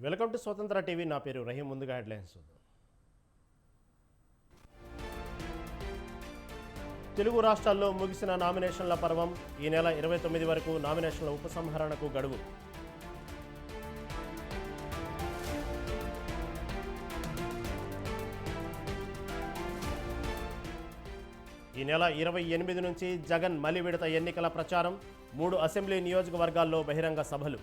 Welcome to స్వతంత్ర TV. నా పేరు రహీం. ముందుగా హెడ్లైన్స్. తెలుగు రాష్ట్రాల్లో ముగిసిన నామినేషన్ల పర్వం. ఈ నెల 29 వరకు నామినేషన్ల ఉపసంహరణకు గడువు. ఈ నెల 28 నుంచి జగన్ మలి విడత ఎన్నికల ప్రచారం. 3 అసెంబ్లీ నియోజకవర్గాల్లో బహిరంగ సభలు.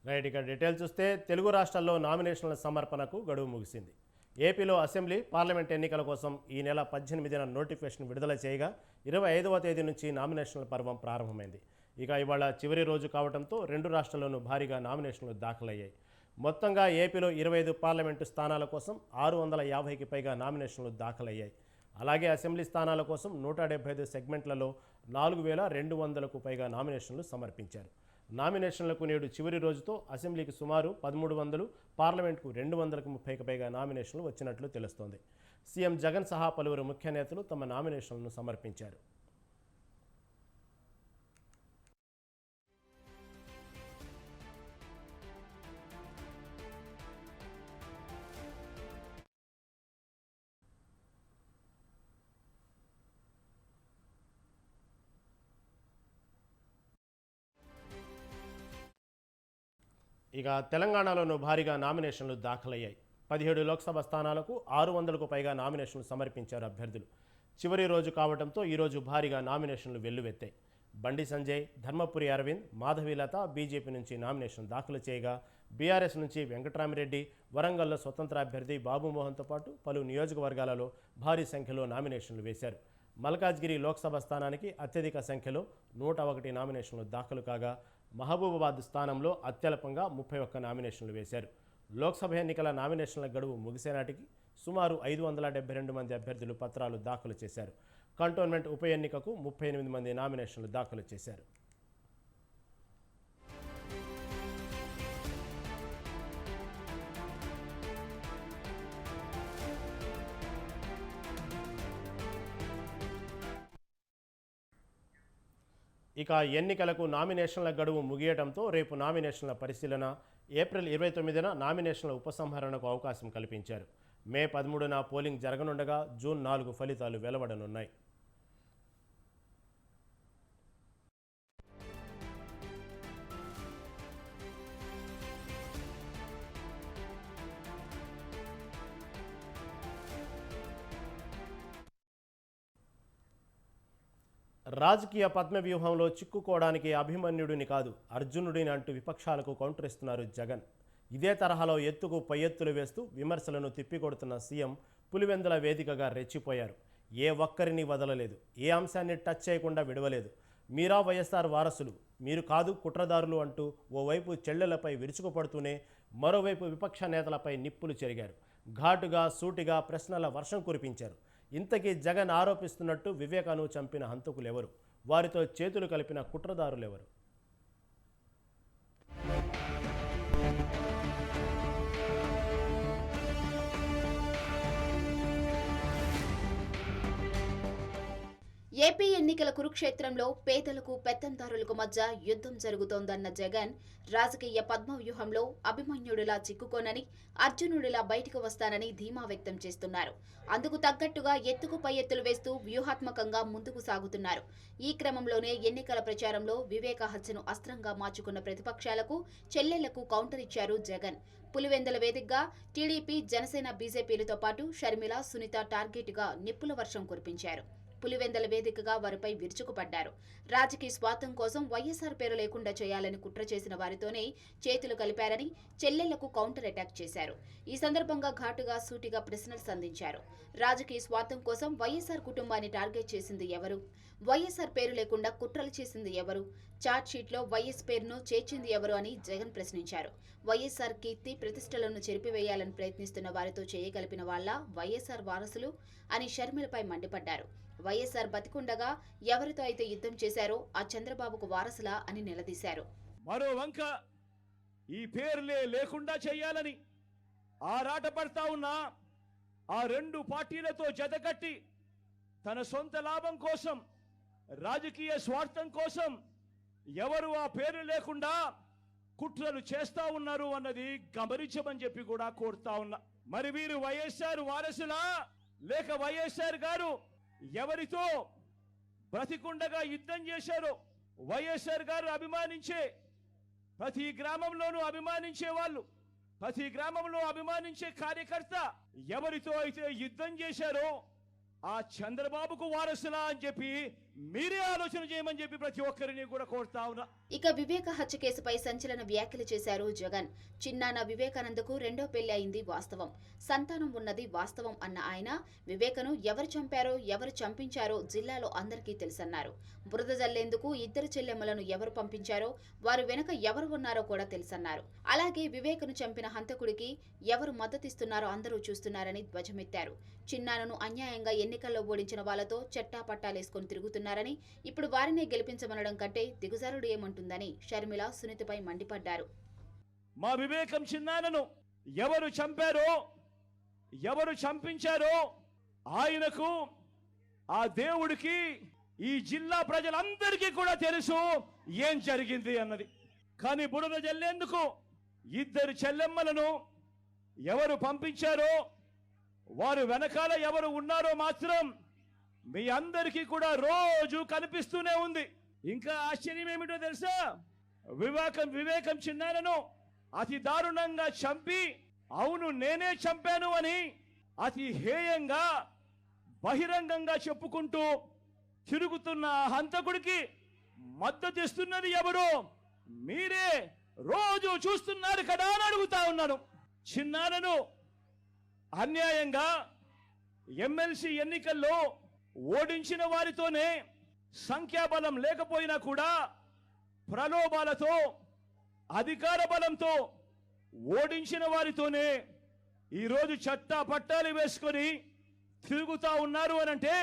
రైట్, ఇక డీటెయిల్స్ చూస్తే తెలుగు రాష్ట్రాల్లో నామినేషన్ల సమర్పణకు గడువు ముగిసింది. ఏపీలో అసెంబ్లీ, పార్లమెంట్ ఎన్నికల కోసం ఈ నెల 18న నోటిఫికేషన్ విడుదల చేయగా 25వ తేదీ నుంచి నామినేషన్ల పర్వం ప్రారంభమైంది. ఇక ఇవాళ చివరి రోజు కావడంతో రెండు రాష్ట్రాల్లోనూ భారీగా నామినేషన్లు దాఖలయ్యాయి. మొత్తంగా ఏపీలో 25 పార్లమెంటు స్థానాల కోసం 650కి పైగా నామినేషన్లు దాఖలయ్యాయి. అలాగే అసెంబ్లీ స్థానాల కోసం 175 సెగ్మెంట్లలో 4200కు పైగా నామినేషన్లు సమర్పించారు. నామినేషన్లకు నేడు చివరి రోజుతో అసెంబ్లీకి సుమారు 1300, పార్లమెంట్కు 230కి పైగా నామినేషన్లు వచ్చినట్లు తెలుస్తోంది. సీఎం జగన్ సహా పలువురు ముఖ్య నేతలు తమ నామినేషన్లను సమర్పించారు. ఇక తెలంగాణలోనూ భారీగా నామినేషన్లు దాఖలయ్యాయి. 17 లోక్సభ స్థానాలకు 600కు పైగా నామినేషన్లు సమర్పించారు అభ్యర్థులు. చివరి రోజు కావడంతో ఈరోజు భారీగా నామినేషన్లు వెల్లువెత్తాయి. బండి సంజయ్, ధర్మపురి అరవింద్, మాధవీలత బీజేపీ నుంచి నామినేషన్ దాఖలు చేయగా, బీఆర్ఎస్ నుంచి వెంకట్రామిరెడ్డి, వరంగల్లో స్వతంత్ర అభ్యర్థి బాబుమోహన్తో పాటు పలు నియోజకవర్గాలలో భారీ సంఖ్యలో నామినేషన్లు వేశారు. మల్కాజ్గిరి లోక్సభ స్థానానికి అత్యధిక సంఖ్యలో 101 నామినేషన్లు దాఖలు కాగా, మహబూబాబాద్ స్థానంలో అత్యల్పంగా 31 నామినేషన్లు వేశారు. లోక్సభ ఎన్నికల నామినేషన్ల గడువు ముగిసే నాటికి సుమారు 572 మంది అభ్యర్థులు పత్రాలు దాఖలు చేశారు. కంటోన్మెంట్ ఉప ఎన్నికకు 38 మంది నామినేషన్లు దాఖలు చేశారు. ఇక ఎన్నికలకు నామినేషన్ల గడువు ముగియడంతో రేపు నామినేషన్ల పరిశీలన, ఏప్రిల్ 29న నామినేషన్ల ఉపసంహరణకు అవకాశం కల్పించారు. మే 13న పోలింగ్ జరగనుండగా జూన్ 4 ఫలితాలు వెలువడనున్నాయి. రాజకీయ పద్మవ్యూహంలో చిక్కుకోవడానికి అభిమన్యుడిని కాదు, అర్జునుడిని అంటూ విపక్షాలకు కౌంటర్ ఇస్తున్నారు జగన్. ఇదే తరహాలో ఎత్తుకు పై ఎత్తులు వేస్తూ విమర్శలను తిప్పికొడుతున్న సీఎం పులివెందుల వేదికగా రెచ్చిపోయారు. ఏ ఒక్కరిని వదలలేదు, ఏ అంశాన్ని టచ్ చేయకుండా విడవలేదు. మీరా వైఎస్ఆర్ వారసులు, మీరు కాదు కుట్రదారులు అంటూ ఓవైపు చెల్లెలపై విరుచుకుపడుతూనే మరోవైపు విపక్ష నేతలపై నిప్పులు చెరిగారు. ఘాటుగా సూటిగా ప్రశ్నల వర్షం కురిపించారు. ఇంతకీ జగన్ ఆరోపిస్తున్నట్టు వివేకాను చంపిన హంతకులెవరు? వారితో చేతులు కలిపిన కుట్రదారులెవరు? ఏపీ ఎన్నికల కురుక్షేత్రంలో పేదలకు పెత్తందారులకు మధ్య యుద్ధం జరుగుతోందన్న జగన్ రాజకీయ పద్మవ్యూహంలో అభిమన్యుడిలా చిక్కుకోనని, అర్జునుడిలా బయటకు వస్తానని ధీమా వ్యక్తం చేస్తున్నారు. అందుకు తగ్గట్టుగా ఎత్తుకు పై ఎత్తులు వేస్తూ వ్యూహాత్మకంగా ముందుకు సాగుతున్నారు. ఈ క్రమంలోనే ఎన్నికల ప్రచారంలో వివేక హత్యను అస్త్రంగా మార్చుకున్న ప్రతిపక్షాలకు, చెల్లెళ్లకు కౌంటర్ ఇచ్చారు జగన్. పులివెందుల వేదికగా టీడీపీ, జనసేన, బీజేపీలతో పాటు షర్మిల, సునీత టార్గెట్గా నిప్పుల వర్షం కురిపించారు. పులివెందల వేదికగా వారిపై విరుచుకుపడ్డారు. రాజకీయ స్వార్థం కోసం వైఎస్ఆర్ పేరు లేకుండా చేయాలని కుట్ర చేసిన వారితోనే చేతులు కలిపారని చెల్లెళ్లకు కౌంటర్ అటాక్ చేశారు. ఈ సందర్భంగా ఘాటుగా సూటిగా ప్రశ్నలు సంధించారు. రాజకీయ స్వార్థం కోసం వైఎస్ఆర్ కుటుంబాన్ని టార్గెట్ చేసింది ఎవరు? వైఎస్ఆర్ పేరు లేకుండా కుట్రలు చేసింది ఎవరు? చార్జ్ షీట్లో వైఎస్ పేరును చేర్చింది ఎవరు అని జగన్ ప్రశ్నించారు. వైఎస్ఆర్ కీర్తి ప్రతిష్టలను చెరిపివేయాలని ప్రయత్నిస్తున్న వారితో చేయగలిపిన వాళ్ళ వైఎస్ఆర్ వారసులు అని షర్మిలపై మండిపడ్డారు. వైఎస్ఆర్ బతికుండగా ఎవరితో అయితే యుద్ధం చేశారో ఆ చంద్రబాబుకు వారసులా అని నిలదీశారు. మరో వంక ఈ పేర్లే లేకుండా చేయాలని ఆరాట పడతా ఉన్న ఆ రెండు పార్టీలతో జతకట్టి తన సొంత లాభం కోసం, రాజకీయ స్వార్థం కోసం ఎవరు ఆ పేరు లేకుండా కుట్రలు చేస్తా ఉన్నారు అన్నది గమనించమని చెప్పి కూడా కోరుతా ఉన్నా. మరి వీరు వైఎస్ఆర్ వారసులా, లేక వైఎస్ఆర్ గారు ఎవరితో బ్రతికుండగా యుద్ధం చేశారో, వైఎస్ఆర్ గారు అభిమానించే ప్రతి గ్రామంలోనూ అభిమానించే వాళ్ళు, ప్రతి గ్రామంలో అభిమానించే కార్యకర్త ఎవరితో అయితే యుద్ధం చేశారో ఆ చంద్రబాబుకు వారసులా అని చెప్పి మీరే ఆలోచన చేయమని చెప్పి ప్రతి ఒక్కరిని కూడా కోరుతా ఉన్నా. ఇక వివేక హత్య కేసుపై సంచలన వ్యాఖ్యలు చేశారు జగన్. చిన్నాన వివేకానందకు రెండో పెళ్లి అయింది వాస్తవం, సంతానం ఉన్నది వాస్తవం అన్న ఆయన వివేకను ఎవరు చంపారో ఎవరు చంపించారో జిల్లాలో అందరికీ తెలుసన్నారు. బురద జల్లేందుకు ఇద్దరు చెల్లెమ్మలను ఎవరు పంపించారో వారు వెనుక ఎవరు ఉన్నారో కూడా తెలుసన్నారు. అలాగే వివేకను చంపిన హంతకుడికి ఎవరు మద్దతిస్తున్నారో అందరూ చూస్తున్నారని ధ్వజమెత్తారు. చిన్నానను అన్యాయంగా ఎన్నికల్లో ఓడించిన వాళ్లతో చట్టాపట్టాలేసుకుని తిరుగుతున్నారని, ఇప్పుడు వారినే గెలిపించమనడం కంటే దిగుజారుడు ఏమంటుందని షర్మిల సునీతపై మండిపడ్డారు. మా వివేకం చిన్నానను ఎవరు చంపారో ఎవరు చంపించారో ఆయనకు, ఆ దేవుడికి, ఈ జిల్లా ప్రజలందరికీ కూడా తెలుసు ఏం జరిగింది అన్నది. కానీ బురద జల్లేందుకు ఇద్దరు చెల్లెమ్మలను ఎవరు పంపించారో, వారు వెనకాల ఎవరు ఉన్నారో మాత్రం మీ అందరికీ కూడా రోజు కనిపిస్తూనే ఉంది. ఇంకా ఆశ్చర్యం ఏమిటో తెలుసా? వివేకం చిన్నానను అతి దారుణంగా చంపి, అవును నేనే చంపాను అని అతి హేయంగా బహిరంగంగా చెప్పుకుంటూ తిరుగుతున్న హంతకుడికి మద్దతిస్తున్నది ఎవరు? మీరే రోజు చూస్తున్నారు కదా అని అడుగుతా ఉన్నాను. చిన్నానను అన్యాయంగా ఎమ్మెల్సీ ఎన్నికల్లో ఓడించిన వారితోనే, సంఖ్యాబలం లేకపోయినా కూడా ప్రలోభాలతో, అధికార బలంతో ఓడించిన వారితోనే ఈరోజు చట్టా పట్టాలు వేసుకొని తిరుగుతా ఉన్నారు అనంటే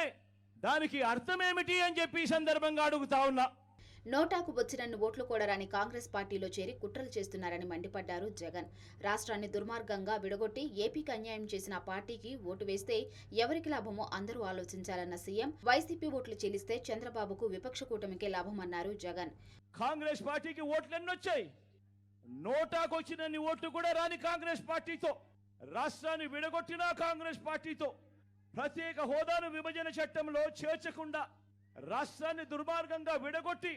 దానికి అర్థమేమిటి అని చెప్పి ఈ సందర్భంగా అడుగుతా ఉన్నా. నోటాకు వచ్చినన్ని ఓట్లు కూడా రాని కాంగ్రెస్ పార్టీలో చేరి కుట్రలు చేస్తున్నారని మండిపడ్డారు జగన్. రాష్ట్రాన్ని దుర్మార్గంగా విడగొట్టి ఏపీకి అన్యాయం చేసిన ఆ పార్టీకి ఓటు వేస్తే ఎవరికి లాభమో అందరూ ఆలోచించాలన్న సీఎం, వైసీపీ ఓట్లు చెల్లిస్తే చంద్రబాబుకు విపక్ష కూటమికే లాభమన్నారు జగన్. కాంగ్రెస్ పార్టీకి ఓట్లెన్నొచ్చాయి? నోటాకు వచ్చినన్ని ఓట్లు కూడా రాని కాంగ్రెస్ పార్టీతో, రాష్ట్రాన్ని విడగొట్టిన కాంగ్రెస్ పార్టీతో, ప్రత్యేక హోదాను విభజన చట్టంలో చేర్చకుండా రాష్ట్రాన్ని దుర్మార్గంగా విడగొట్టి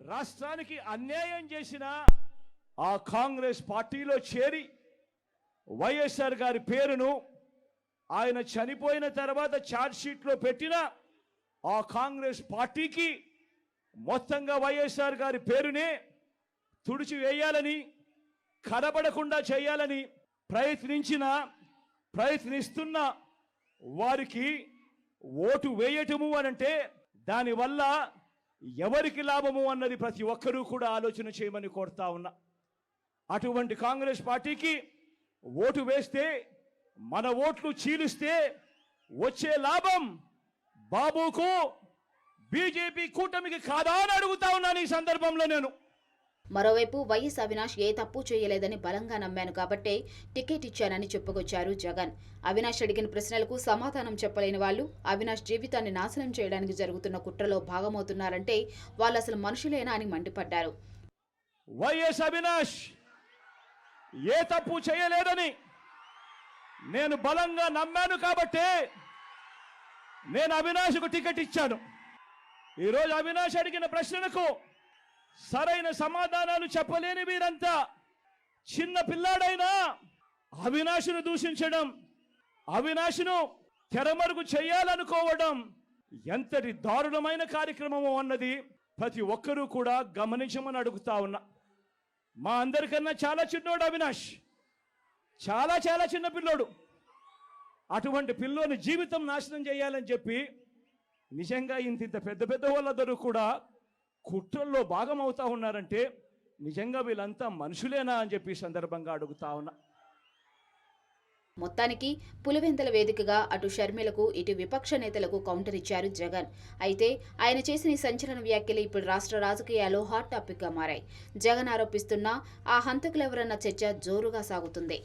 రాష్ట్రానికి అన్యాయం చేసిన ఆ కాంగ్రెస్ పార్టీలో చేరి వైఎస్ఆర్ గారి పేరును ఆయన చనిపోయిన తర్వాత ఛార్జ్ షీట్లో పెట్టిన ఆ కాంగ్రెస్ పార్టీకి మొత్తంగా వైఎస్ఆర్ గారి పేరునే తుడిచివేయాలని, కనబడకుండా చేయాలని ప్రయత్నిస్తున్న వారికి ఓటు వేయటము అనంటే దానివల్ల ఎవరికి లాభము అన్నది ప్రతి ఒక్కరూ కూడా ఆలోచన చేయమని కోరుతా ఉన్నా. అటువంటి కాంగ్రెస్ పార్టీకి ఓటు వేస్తే, మన ఓట్లు చీలిస్తే వచ్చే లాభం బాబుకు, బీజేపీ కూటమికి కాదా అని అడుగుతా ఉన్నాను ఈ సందర్భంలో నేను. మరోవైపు వైఎస్ అవినాష్ ఏ తప్పు చేయలేదని బలంగా నమ్మాను కాబట్టే టికెట్ ఇచ్చానని చెప్పుకొచ్చారు జగన్. అవినాష్ అడిగిన ప్రశ్నలకు సమాధానం చెప్పలేని వాళ్ళు అవినాష్ జీవితాన్ని నాశనం చేయడానికి జరుగుతున్న కుట్రలో భాగమవుతున్నారంటే వాళ్ళు అసలు మనుషులేనా అని మండిపడ్డారు. వైఎస్ అవినాష్ ఏ తప్పు చేయలేదని నేను బలంగా నమ్మాను కాబట్టే నేను అవినాష్కు టికెట్ ఇచ్చాను. ఈరోజు అవినాష్ అడిగిన ప్రశ్నలకు సరైన సమాధానాలు చెప్పలేని వీరంతా చిన్న పిల్లాడైనా అవినాష్ను దూషించడం, అవినాష్ను తెరమరుగు చేయాలనుకోవడం ఎంతటి దారుణమైన కార్యక్రమము అన్నది ప్రతి ఒక్కరూ కూడా గమనించమని అడుగుతా ఉన్నా. మా అందరికన్నా చాలా చిన్నోడు అవినాష్, చాలా చాలా చిన్న పిల్లోడు. అటువంటి పిల్లోని జీవితం నాశనం చేయాలని చెప్పి నిజంగా ఇంత పెద్ద పెద్ద వాళ్ళందరూ కూడా కుట్రల్లో భాగం అవుతా ఉన్నారంటే నిజంగా వీళ్ళంతా మనుషులేనా అని చెప్పి సందర్భంగా అడుగుతా ఉన్నా. మొత్తానికి పులివెందుల వేదికగా అటు షర్మిలకు ఇటు విపక్ష నేతలకు కౌంటర్ ఇచ్చారు జగన్. అయితే ఆయన చేసిన ఈ సంచలన వ్యాఖ్యలు ఇప్పుడు రాష్ట్ర రాజకీయాల్లో హాట్ టాపిక్ గా మారాయి. జగన్ ఆరోపిస్తున్న ఆ హంతకులెవరన్న చర్చ జోరుగా సాగుతుంది.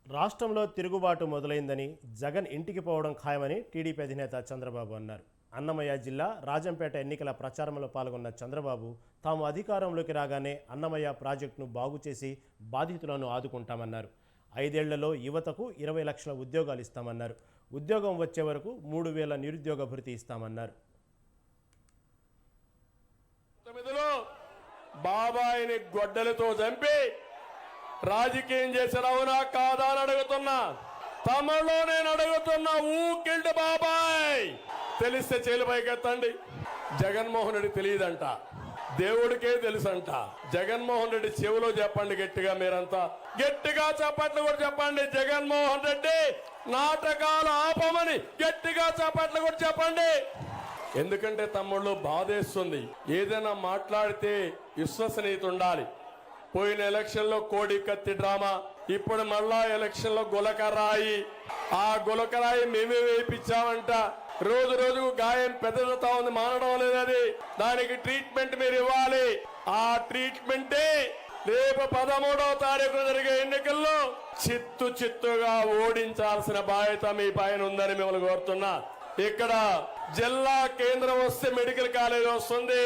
రాష్ట్రంలో తిరుగుబాటు మొదలైందని, జగన్ ఇంటికి పోవడం ఖాయమని టీడీపీ అధినేత చంద్రబాబు అన్నారు. అన్నమయ్య జిల్లా రాజంపేట ఎన్నికల ప్రచారంలో పాల్గొన్న చంద్రబాబు తాము అధికారంలోకి రాగానే అన్నమయ్య ప్రాజెక్టును బాగు చేసి బాధితులను ఆదుకుంటామన్నారు. 5 ఏళ్లలో యువతకు 20 లక్షల ఉద్యోగాలు ఇస్తామన్నారు. ఉద్యోగం వచ్చే వరకు 3,000 నిరుద్యోగ భృతి ఇస్తామన్నారు. బాబాయిని గొడ్డలతో చంపి రాజకీయం చేసినవునా కాదా అని అడుగుతున్నా. తమలో నేను అడుగుతున్నా, ఊకిల్డ్ బాబాయ్ తెలిస్తే చేలిపైకెత్తండి. జగన్మోహన్ రెడ్డి తెలియదంట, దేవుడికే తెలుసంట. జగన్మోహన్ రెడ్డి చెవిలో చెప్పండి గట్టిగా, మీరంతా గట్టిగా చప్పట్లు కూడా చెప్పండి. జగన్మోహన్ రెడ్డి నాటకాలు ఆపమని గట్టిగా చప్పట్లు కూడా చెప్పండి. ఎందుకంటే తమ్ముళ్ళు బాధేస్తుంది. ఏదైనా మాట్లాడితే విశ్వసనీయత ఉండాలి. పోయిన ఎలక్షన్ లో కోడి కత్తి డ్రామా, ఇప్పుడు మళ్ళా ఎలక్షన్ లో గులకరాయి. ఆ గులకరాయి మేమే వేయించామంట. రోజు రోజుకు గాయం పెద్దదవుతా ఉంది, మానడం లేదు. అది దానికి ట్రీట్మెంట్ మీరు ఇవ్వాలి. ఆ ట్రీట్మెంటే రేపు 13వ తారీఖున జరిగే ఎన్నికల్లో చిత్తుగా ఓడించాల్సిన బాధ్యత మీ పైన ఉందని మిమ్మల్ని కోరుతున్నా. ఇక్కడ జిల్లా కేంద్రం వస్తే మెడికల్ కాలేజ్ వస్తుంది,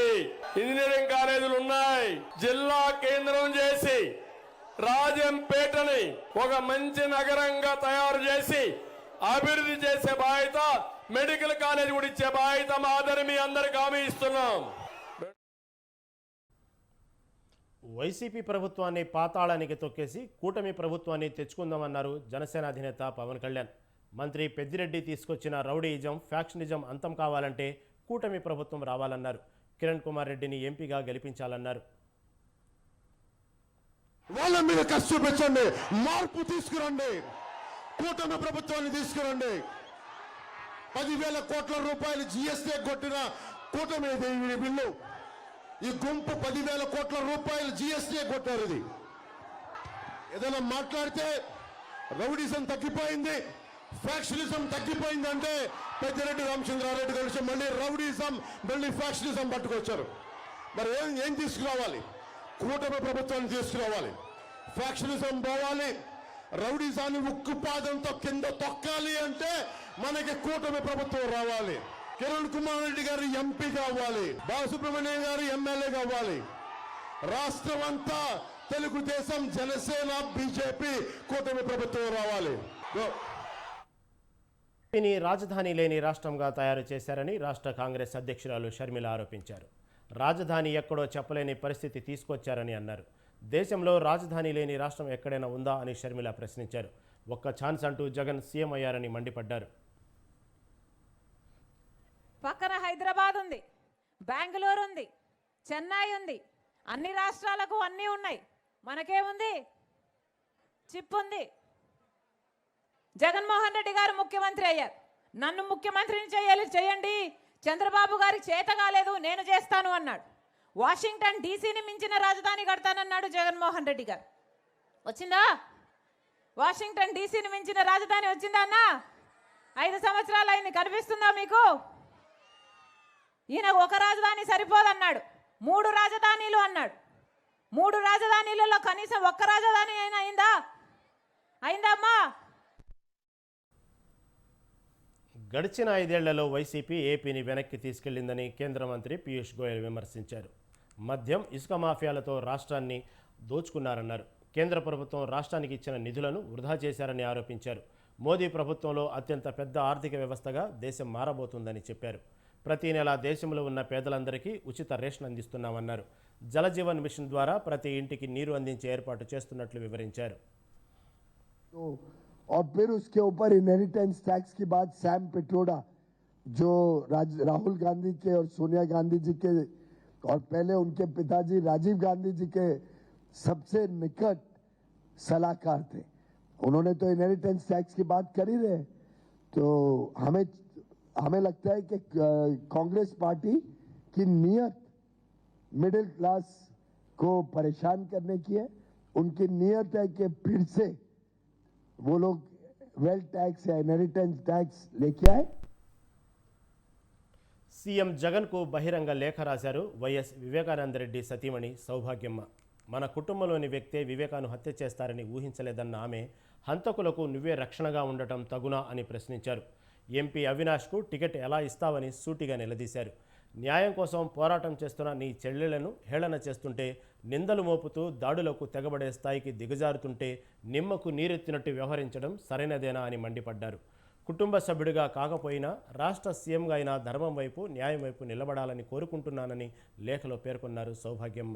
ఇంజనీరింగ్ కాలేజీలు ఉన్నాయి. జిల్లా కేంద్రం చేసి రాజంపేటని ఒక మంచి నగరంగా తయారు చేసి అభివృద్ధి చేసే బాధ్యత, మెడికల్ కాలేజ్ కూడా ఇచ్చే బాధ్యత మాదని మీ అందరికి హామీ ఇస్తున్నాం. వైసీపీ ప్రభుత్వాన్ని పాతాళానికి తొక్కేసి కూటమి ప్రభుత్వాన్ని తెచ్చుకుందామన్నారు జనసేన అధినేత పవన్ కళ్యాణ్. మంత్రి పెద్దిరెడ్డి తీసుకొచ్చిన రౌడీయిజం, ఫ్యాక్షనిజం అంతం కావాలంటే కూటమి ప్రభుత్వం రావాలన్నారు. కిరణ్ కుమార్ రెడ్డిని ఎంపీగా గెలిపించాలన్నారు. వాళ్ళ మీద కసి చూపించండి, మార్పు తీసుకురండి, కూటమి ప్రభుత్వాన్ని తీసుకురండి. 10,000 కోట్ల రూపాయలు జీఎస్టీ కొట్టిన కూటమి బిల్లు. ఈ గుంపు 10,000 కోట్ల రూపాయలు జీఎస్టీ కొట్టారు. ఇది ఏదైనా మాట్లాడితే రౌడీజం తగ్గిపోయింది, ఫ్యాక్షనిజం తగ్గిపోయిందంటే పెద్దిరెడ్డి రామచంద్రారెడ్డి కలిసి మళ్ళీ రౌడీజం, మళ్ళీ ఫ్యాక్షనిజం పట్టుకొచ్చారు. మరి ఏం తీసుకురావాలి? కూటమి ప్రభుత్వాన్ని తీసుకురావాలి. ఫ్యాక్షనిజం పోవాలి, రౌడీజాన్ని ఉక్కుపాదంతో కింద తొక్కాలి అంటే మనకి కూటమి ప్రభుత్వం రావాలి. కిరణ్ కుమార్ రెడ్డి గారు ఎంపీ కావాలి, బాలసుబ్రహ్మణ్యం గారు ఎమ్మెల్యే కావాలి. రాష్ట్రం అంతా తెలుగుదేశం, జనసేన, బీజేపీ కూటమి ప్రభుత్వం రావాలి. ఏపీని రాజధాని లేని రాష్ట్రంగా తయారు చేశారని రాష్ట్ర కాంగ్రెస్ అధ్యక్షురాలు షర్మిల ఆరోపించారు. రాజధాని ఎక్కడో చెప్పలేని పరిస్థితి తీసుకొచ్చారని అన్నారు. దేశంలో రాజధాని లేని రాష్ట్రం ఎక్కడైనా ఉందా అని షర్మిల ప్రశ్నించారు. ఒక్క ఛాన్స్ అంటూ జగన్ సీఎం అయ్యారని మండిపడ్డారు. పక్కన హైదరాబాద్ ఉంది, బెంగళూరు ఉంది, చెన్నై ఉంది. అన్ని రాష్ట్రాలకు అన్నీ ఉన్నాయి, మనకేముంది? చిప్ ఉంది. జగన్మోహన్ రెడ్డి గారు ముఖ్యమంత్రి అయ్యారు. నన్ను ముఖ్యమంత్రిని చేయండి, చంద్రబాబు గారికి చేత కాలేదు, నేను చేస్తాను అన్నాడు. వాషింగ్టన్ డీసీని మించిన రాజధాని కడతానన్నాడు జగన్మోహన్ రెడ్డి గారు. వచ్చిందా? వాషింగ్టన్ డీసీని మించిన రాజధాని వచ్చిందా అన్న? 5 సంవత్సరాలు అయింది, కనిపిస్తుందా మీకు? ఈయన ఒక రాజధాని సరిపోదన్నాడు, 3 రాజధానీలు అన్నాడు. 3 రాజధానీలలో కనీసం ఒక్క రాజధాని అయినా అయిందమ్మా? గడిచిన 5 ఏళ్లలో వైసీపీ ఏపీని వెనక్కి తీసుకెళ్లిందని కేంద్ర మంత్రి పీయూష్ గోయల్ విమర్శించారు. మద్యం, ఇసుక మాఫియాలతో రాష్ట్రాన్ని దోచుకున్నారన్నారు. కేంద్ర ప్రభుత్వం రాష్ట్రానికి ఇచ్చిన నిధులను వృధా చేశారని ఆరోపించారు. మోదీ ప్రభుత్వంలో అత్యంత పెద్ద ఆర్థిక వ్యవస్థగా దేశం మారబోతుందని చెప్పారు. ప్రతి నెల దేశంలో ఉన్న పేదలందరికీ ఉచిత రేషన్ అందిస్తున్నామన్నారు. జలజీవన్ మిషన్ ద్వారా ప్రతి ఇంటికి నీరు అందించే ఏర్పాటు చేస్తున్నట్లు వివరించారు. तो और फिर उसके ऊपर इनहेरिटेंस टैक्स की बात सैम पिट्रोडा जो राहुल गांधी के और सोनिया गांधी जी के और पहले उनके पिताजी राजीव गांधी जी के सबसे निकट सलाहकार थे, उन्होंने तो इनहेरिटेंस टैक्स की बात कर ही रहे। तो हमें लगता है कि कांग्रेस पार्टी की नीयत मिडिल क्लास को परेशान करने की है। उनकी नीयत है कि फिर से वो लोग वेल्थ टैक्स या इनहेरिटेंस टैक्स लेके आए। సీఎం జగన్కు బహిరంగ లేఖ రాశారు వైఎస్ వివేకానందరెడ్డి సతీమణి సౌభాగ్యమ్మ. మన కుటుంబంలోని వ్యక్తే వివేకాను హత్య చేస్తారని ఊహించలేదన్న ఆమె హంతకులకు నువ్వే రక్షణగా ఉండటం తగునా అని ప్రశ్నించారు. ఎంపీ అవినాష్కు టికెట్ ఎలా ఇస్తావని సూటిగా నిలదీశారు. న్యాయం కోసం పోరాటం చేస్తున్న నీ చెల్లెళ్లను హేళన చేస్తుంటే, నిందలు మోపుతూ దాడులకు తెగబడే స్థాయికి దిగజారుతుంటే నిమ్మకు నీరెత్తినట్టు వ్యవహరించడం సరైనదేనా అని మండిపడ్డారు. కుటుంబ సభ్యుడిగా కాకపోయినా రాష్ట్ర సీఎంగా అయినా ధర్మం వైపు న్యాయం వైపు నిలబడాలని కోరుకుంటున్నానని లేఖలో పేర్కొన్నారు సౌభాగ్యమ్మ.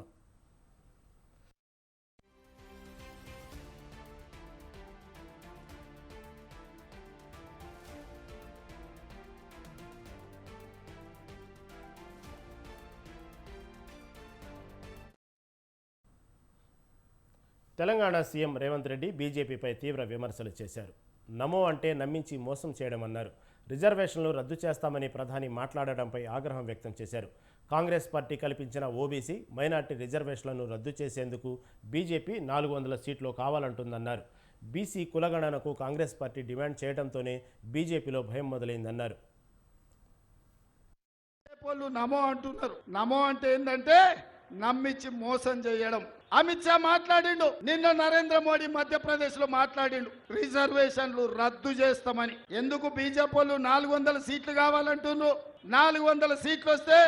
తెలంగాణ సీఎం రేవంత్ రెడ్డి బీజేపీపై తీవ్ర విమర్శలు చేశారు. నమో అంటే నమ్మించి మోసం చేయడమన్నారు. రిజర్వేషన్లు రద్దు చేస్తామని ప్రధాని మాట్లాడడంపై ఆగ్రహం వ్యక్తం చేశారు. కాంగ్రెస్ పార్టీ కల్పించిన ఓబీసీ మైనార్టీ రిజర్వేషన్లను రద్దు చేసేందుకు బీజేపీ 400 సీట్లు కావాలంటుందన్నారు. బీసీ కులగణనకు కాంగ్రెస్ పార్టీ డిమాండ్ చేయడంతోనే బీజేపీలో భయం మొదలైందన్నారు. నమో అంటున్నారు. నమో అంటే ఏంటంటే నమ్మించి మోసం చేయడం. అమిత్ షా మాట్లాడిండు, నిన్న నరేంద్ర మోడీ మధ్యప్రదేశ్ లో మాట్లాడిండు రిజర్వేషన్లు రద్దు చేస్తామని. ఎందుకు బీజేపీ 400 సీట్లు కావాలంటున్నారు? 400 సీట్లు వస్తే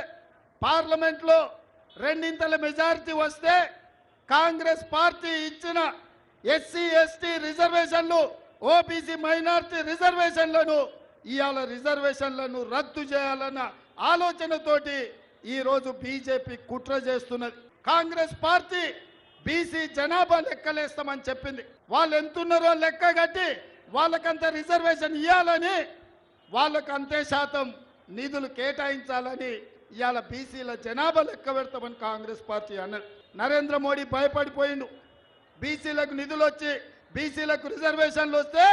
పార్లమెంట్ లో 2/3 మెజారిటీ వస్తే కాంగ్రెస్ పార్టీ ఇచ్చిన ఎస్సీ ఎస్టీ రిజర్వేషన్లు, ఓబీసీ మైనారిటీ రిజర్వేషన్లను ఇవాళ రిజర్వేషన్లను రద్దు చేయాలన్న ఆలోచనతోటి ఈ రోజు బీజేపీ కుట్ర చేస్తున్నది. కాంగ్రెస్ పార్టీ బీసీ జనాభా లెక్కలేస్తామని చెప్పింది. వాళ్ళు ఎంతున్నారో లెక్క కట్టి వాళ్ళకంత రిజర్వేషన్ ఇవ్వాలని, వాళ్ళకు అంతే శాతం నిధులు కేటాయించాలని ఇవాళ బీసీల జనాభా లెక్క పెడతామని కాంగ్రెస్ పార్టీ అన్నది. నరేంద్ర మోడీ భయపడిపోయిండు. బీసీలకు నిధులు వచ్చి బీసీలకు రిజర్వేషన్లు వస్తే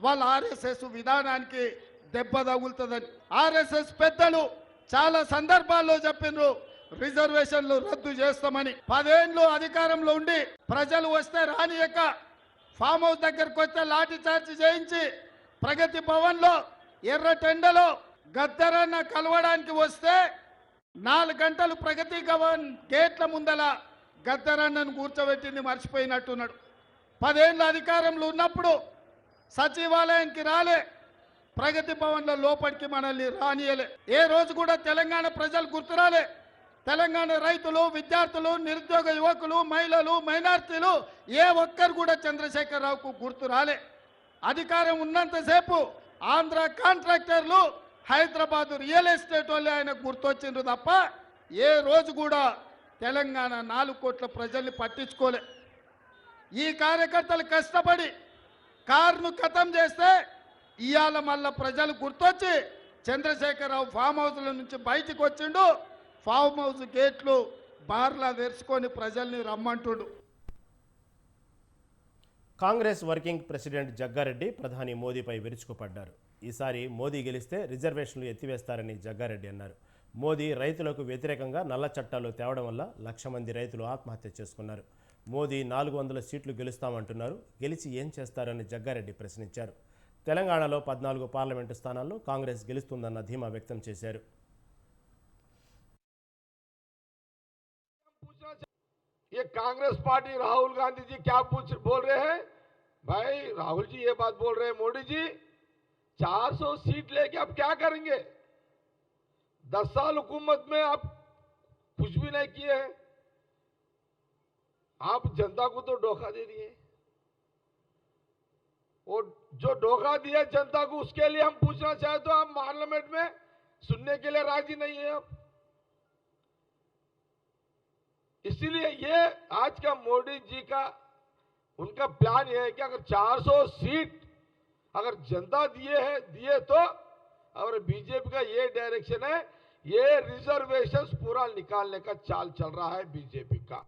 వాళ్ళ ఆర్ఎస్ఎస్ విధానానికి దెబ్బ తగులుతుందని. ఆర్ఎస్ఎస్ పెద్దలు చాలా సందర్భాల్లో చెప్పిండ్రు రిజర్వేషన్లు రద్దు చేస్తామని. 10 ఏళ్ళు అధికారంలో ఉండి ప్రజలు వస్తే రానియక ఫామ్ హౌస్ దగ్గరకు వస్తే లాఠీ చార్జ్ చేయించి ప్రగతి భవన్ లో ఎర్ర టెండలో గద్దరన్న కలవడానికి వస్తే 4 గంటలు ప్రగతి భవన్ గేట్ల ముందల గద్దరన్నను కూర్చోబెట్టింది మర్చిపోయినట్టున్నాడు. 10 ఏళ్ళు అధికారంలో ఉన్నప్పుడు సచివాలయానికి రాలే, ప్రగతి భవన్లో లోపలికి మనల్ని రానియలే. ఏ రోజు కూడా తెలంగాణ ప్రజలు గుర్తురాలే. తెలంగాణ రైతులు, విద్యార్థులు, నిరుద్యోగ యువకులు, మహిళలు, మైనార్టీలు ఏ ఒక్కరు కూడా చంద్రశేఖరరావుకు గుర్తు రాలే. అధికారం ఉన్నంతసేపు ఆంధ్ర కాంట్రాక్టర్లు, హైదరాబాద్ రియల్ ఎస్టేట్ వాళ్ళు ఆయన గుర్తొచ్చిండ్రు తప్ప ఏ రోజు కూడా తెలంగాణ 4 కోట్ల ప్రజల్ని పట్టించుకోలే. ఈ కార్యకర్తలు కష్టపడి కారును ఖతం చేస్తే ఇవాళ మళ్ళా ప్రజలు గుర్తొచ్చి చంద్రశేఖరరావు ఫామ్ హౌస్ల నుంచి బయటకు వచ్చిండు. ఫామ్ హౌస్ గేట్లు బార్లా తెరుచుకొని ప్రజల్ని రమ్మంటుడు. కాంగ్రెస్ వర్కింగ్ ప్రెసిడెంట్ జగ్గారెడ్డి ప్రధాని మోదీపై విరుచుకుపడ్డారు. ఈసారి మోదీ గెలిస్తే రిజర్వేషన్లు ఎత్తివేస్తారని జగ్గారెడ్డి అన్నారు. మోదీ రైతులకు వ్యతిరేకంగా నల్ల చట్టాలు తేవడం వల్ల 1,00,000 మంది రైతులు ఆత్మహత్య చేసుకున్నారు. మోదీ 400 సీట్లు గెలుస్తామంటున్నారు. గెలిచి ఏం చేస్తారని జగ్గారెడ్డి ప్రశ్నించారు. తెలంగాణలో 14 పార్లమెంటు స్థానాల్లో కాంగ్రెస్ గెలుస్తుందన్న ధీమా వ్యక్తం చేశారు. ये कांग्रेस पार्टी राहुल गांधी जी क्या बोल रहे हैं? भाई राहुल जी ये बात बोल रहे हैं, मोदी जी 400 सीट लेके आप क्या करेंगे? 10 साल हुकूमत में आप कुछ भी नहीं किए हैं. आप जनता को तो धोखा दे दिए. और जो धोखा दिया जनता को उसके लिए हम पूछना चाहे तो आप पार्लियामेंट में सुनने के लिए राजी नहीं है. आप इसीलिए ये आज का मोदी जी का उनका प्लान ये है कि अगर 400 सीट अगर जनता दिए तो और बीजेपी का ये डायरेक्शन है, ये रिजर्वेशंस पूरा निकालने का चाल चल रहा है बीजेपी का।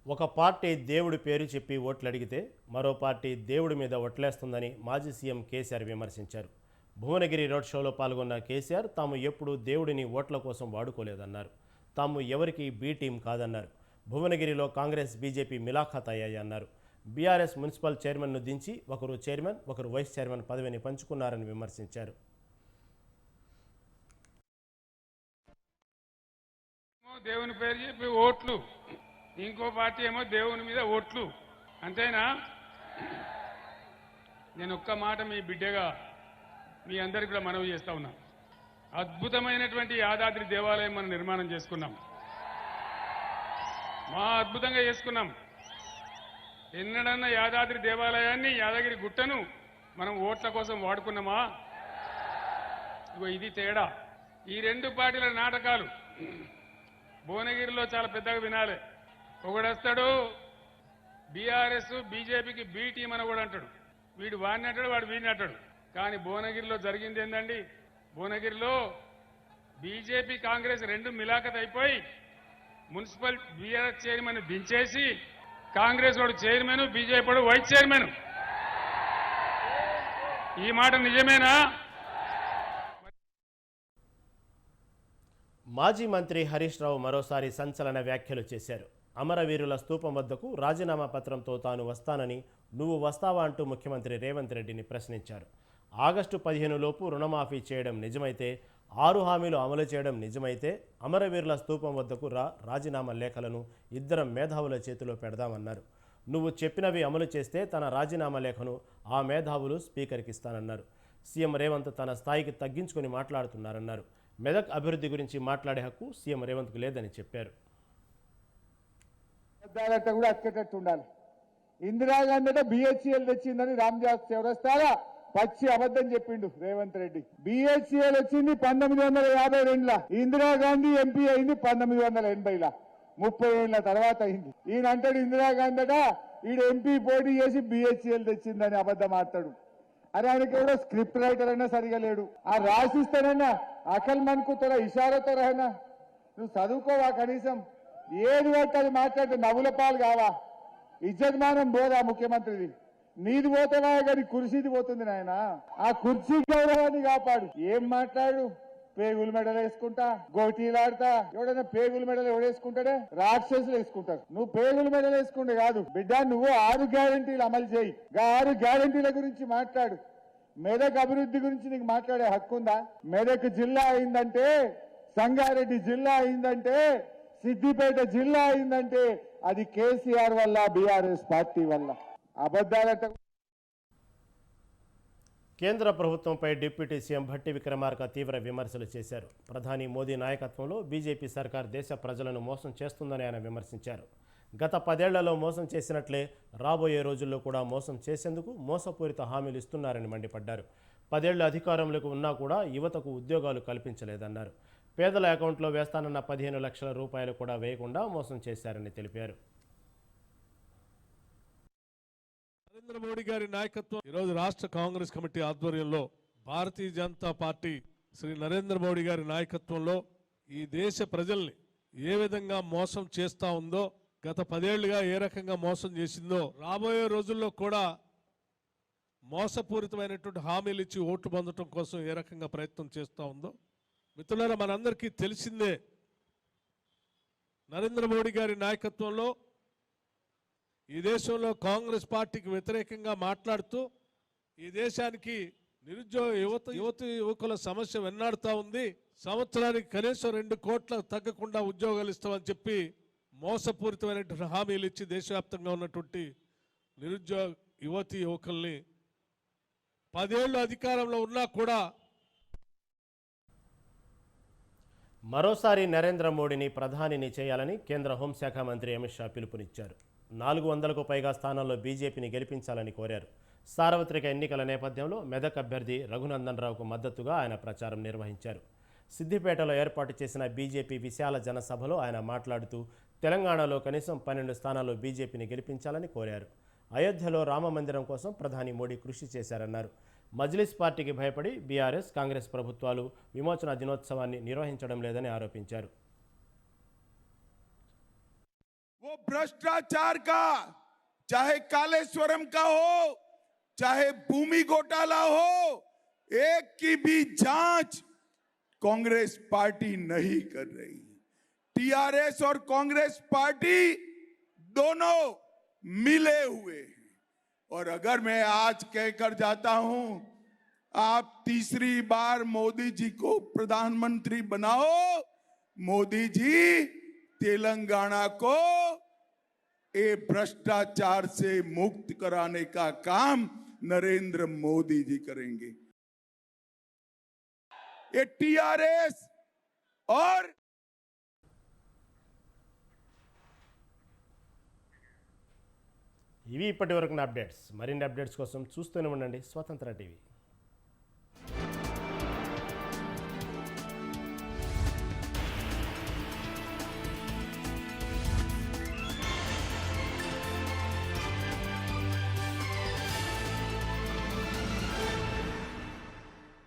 ఒక పార్టీ దేవుడి పేరు చెప్పి ఓట్లు అడిగితే మరో పార్టీ దేవుడి మీద ఓట్లేస్తుందని మాజీ సీఎం కేసీఆర్ విమర్శించారు. భువనగిరి రోడ్ షోలో పాల్గొన్న కేసీఆర్ తాము ఎప్పుడూ దేవుడిని ఓట్ల కోసం వాడుకోలేదన్నారు. తాము ఎవరికి బి టీం కాదన్నారు. భువనగిరిలో కాంగ్రెస్ బీజేపీ మిలాఖాత్ అయ్యాయన్నారు. బీఆర్ఎస్ మున్సిపల్ చైర్మన్ను దించి ఒకరు చైర్మన్ ఒకరు వైస్ చైర్మన్ పదవిని పంచుకున్నారని విమర్శించారు. దేవుని పేరు చెప్పి ఓట్లు, ఇంకో పార్టీ ఏమో దేవుని మీద ఓట్లు. అంతేనా? నేను ఒక్క మాట మీ బిడ్డగా మీ అందరికీ కూడా మనవి చేస్తా ఉన్నా. అద్భుతమైనటువంటి యాదాద్రి దేవాలయం మనం నిర్మాణం చేసుకున్నాం. అద్భుతంగా చేసుకున్నాం. ఎన్నడన్నా యాదాద్రి దేవాలయాన్ని, యాదగిరి గుట్టను మనం ఓట్ల కోసం వాడుకున్నామా? ఇగో ఇది తేడా. ఈ రెండు పార్టీల నాటకాలు భువనగిరిలో చాలా పెద్దగా వినాలి. ఒకడొస్తాడు బీఆర్ఎస్ బీజేపీకి బి టీం అని కూడా అంటాడు. వీడు వాడిని అంటాడు, వాడు వీడిని అంటాడు. కానీ భువనగిరిలో జరిగింది ఏందండి? భువనగిరిలో బీజేపీ కాంగ్రెస్ రెండు మిలాఖత్ అయిపోయి మున్సిపల్ బీఆర్ఎస్ చైర్మన్ దించేసి కాంగ్రెస్ వాడు చైర్మన్, బీజేపీ వాడు వైస్ చైర్మన్. ఈ మాట నిజమేనా? మాజీ మంత్రి హరీష్ రావు మరోసారి సంచలన వ్యాఖ్యలు చేశారు. అమరవీరుల స్తూపం వద్దకు రాజీనామా పత్రంతో తాను వస్తానని, నువ్వు వస్తావా అంటూ ముఖ్యమంత్రి రేవంత్ రెడ్డిని ప్రశ్నించారు. ఆగస్టు 15 లోపు రుణమాఫీ చేయడం నిజమైతే, 6 హామీలు అమలు చేయడం నిజమైతే అమరవీరుల స్తూపం వద్దకు రాజీనామా లేఖలను ఇద్దరం మేధావుల చేతిలో పెడదామన్నారు. నువ్వు చెప్పినవి అమలు చేస్తే తన రాజీనామా లేఖను ఆ మేధావులు స్పీకర్కి ఇస్తానన్నారు. సీఎం రేవంత్ తన స్థాయికి తగ్గించుకొని మాట్లాడుతున్నారన్నారు. మెదక్ అభివృద్ధి గురించి మాట్లాడే హక్కు సీఎం రేవంత్కు లేదని చెప్పారు. కూడా అతికేటట్టు ఉండాలి. ఇందిరాగాంధీ బిహెచ్ఎల్ తెచ్చిందని రామ్జాస్ చౌరస్తారా పచ్చి అబద్ధం చెప్పిండు రేవంత్ రెడ్డి. బిహెచ్ఎల్ వచ్చింది 1952లా, ఇందిరాగాంధీ ఎంపీ అయింది 1980లా, 30 ఏళ్ల తర్వాత అయింది. ఈయన అంటాడు ఇందిరాగాంధీట ఈడు ఎంపీ పోటీ చేసి బిహెచ్ఎల్ తెచ్చిందని అబద్ధం ఆడతాడు. అరే ఆయనకి ఎవడో స్క్రిప్ట్ రైటర్ అయినా సరిగా లేడు. ఆ రాసిస్తానన్నా అకల్ మన్కు తోడ ఇషారతో రహనా, నువ్వు చదువుకోవా కనీసం? ఏది పడితే అది మాట్లాడితే నవ్వుల పాలు కావా? ఇజ్జతమానం పోదా ముఖ్యమంత్రిది? నీది పోతావా కానీ కుర్చీది పోతుంది నాయన. ఆ కుర్చీ గౌరవాన్ని కాపాడు. ఏం మాట్లాడు? పేగులు మెడలు వేసుకుంటా, గోటీలాడతా. ఎవడైనా పేగులు మెడలు ఎవడేసుకుంటాడే? రాక్షసులు వేసుకుంటారు. నువ్వు పేగులు మెడలు వేసుకుంటే కాదు బిడ్డ, నువ్వు 6 గ్యారంటీలు అమలు చేయి. 6 గ్యారంటీల గురించి మాట్లాడు. మెదక్ అభివృద్ధి గురించి నీకు మాట్లాడే హక్కు ఉందా? మెదక్ జిల్లా అయిందంటే, సంగారెడ్డి జిల్లా అయిందంటే, సిద్దిపేట జిల్లా అయిందంటే అది కేసీఆర్ వల్ల, బీఆర్ఎస్ పార్టీ వల్ల. అబద్ధాలట. కేంద్ర ప్రభుత్వంపై డిప్యూటీ సీఎం భట్టి విక్రమార్క తీవ్ర విమర్శలు చేశారు. ప్రధాని మోదీ నాయకత్వంలో బీజేపీ సర్కార్ దేశ ప్రజలను మోసం చేస్తుందని ఆయన విమర్శించారు. గత 10 ఏళ్లలో మోసం చేసినట్లే రాబోయే రోజుల్లో కూడా మోసం చేసేందుకు మోసపూరిత హామీలు ఇస్తున్నారని మండిపడ్డారు. 10 ఏళ్లు అధికారంలోకి ఉన్నా కూడా యువతకు ఉద్యోగాలు కల్పించలేదన్నారు. పేదల అకౌంట్లో వేస్తానన్న 15 లక్షల రూపాయలు కూడా వేయకుండా మోసం చేశారని తెలిపారు. నరేంద్ర మోడీ గారి నాయకత్వం ఈరోజు రాష్ట్ర కాంగ్రెస్ కమిటీ ఆధ్వర్యంలో భారతీయ జనతా పార్టీ శ్రీ నరేంద్ర మోడీ గారి నాయకత్వంలో ఈ దేశ ప్రజల్ని ఏ విధంగా మోసం చేస్తా ఉందో, గత 10 ఏళ్లుగా ఏ రకంగా మోసం చేసిందో, రాబోయే రోజుల్లో కూడా మోసపూరితమైనటువంటి హామీలు ఇచ్చి ఓట్లు పొందడం కోసం ఏ రకంగా ప్రయత్నం చేస్తూ ఉందో మిత్రులారా మనందరికీ తెలిసిందే. నరేంద్ర మోడీ గారి నాయకత్వంలో ఈ దేశంలో కాంగ్రెస్ పార్టీకి వ్యతిరేకంగా మాట్లాడుతూ ఈ దేశానికి నిరుద్యోగ యువకుల సమస్య వెన్నాడుతూ ఉంది. సంవత్సరానికి కనీసం 2 కోట్ల తగ్గకుండా ఉద్యోగాలు ఇస్తామని చెప్పి మోసపూరితమైనటువంటి హామీలు ఇచ్చి దేశవ్యాప్తంగా ఉన్నటువంటి నిరుద్యోగ యువకుల్ని 10 ఏళ్ళు అధికారంలో ఉన్నా కూడా మరోసారి నరేంద్ర మోడీని ప్రధానిని చేయాలని కేంద్ర హోంశాఖ మంత్రి అమిత్ షా పిలుపునిచ్చారు. 400కు పైగా స్థానాల్లో బీజేపీని గెలిపించాలని కోరారు. సార్వత్రిక ఎన్నికల నేపథ్యంలో మెదక్ అభ్యర్థి రఘునందన్ రావుకు మద్దతుగా ఆయన ప్రచారం నిర్వహించారు. సిద్దిపేటలో ఏర్పాటు చేసిన బీజేపీ విశాల జనసభలో ఆయన మాట్లాడుతూ తెలంగాణలో కనీసం 12 స్థానాల్లో బీజేపీని గెలిపించాలని కోరారు. అయోధ్యలో రామ మందిరం కోసం ప్రధాని మోడీ కృషి చేశారన్నారు. మజ్లిస్ పార్టీకి భయపడి బీఆర్ఎస్, కాంగ్రెస్ ప్రభుత్వాలు విమోచన దినోత్సవాన్ని నిర్వహించడం లేదని ఆరోపించారు. वो भ्रष्टाचार का, चाहे कालेश्वरम का हो, चाहे भूमि घोटाला हो, एक की भी जांच कांग्रेस पार्टी नहीं कर रही। टीआरएस और कांग्रेस पार्टी दोनों मिले हुए हैं। और अगर मैं आज कहकर जाता हूं, आप तीसरी बार मोदी जी को प्रधानमंत्री बनाओ, मोदी जी तेलंगाना को ये भ्रष्टाचार से मुक्त कराने का काम नरेंद्र मोदी जी करेंगे। ये टीआरएस और ఇవి ఇప్పటివరకు అప్డేట్స్. మరిన్ని అప్డేట్స్ కోసం చూస్తూనే ఉండండి స్వతంత్ర టీవీ.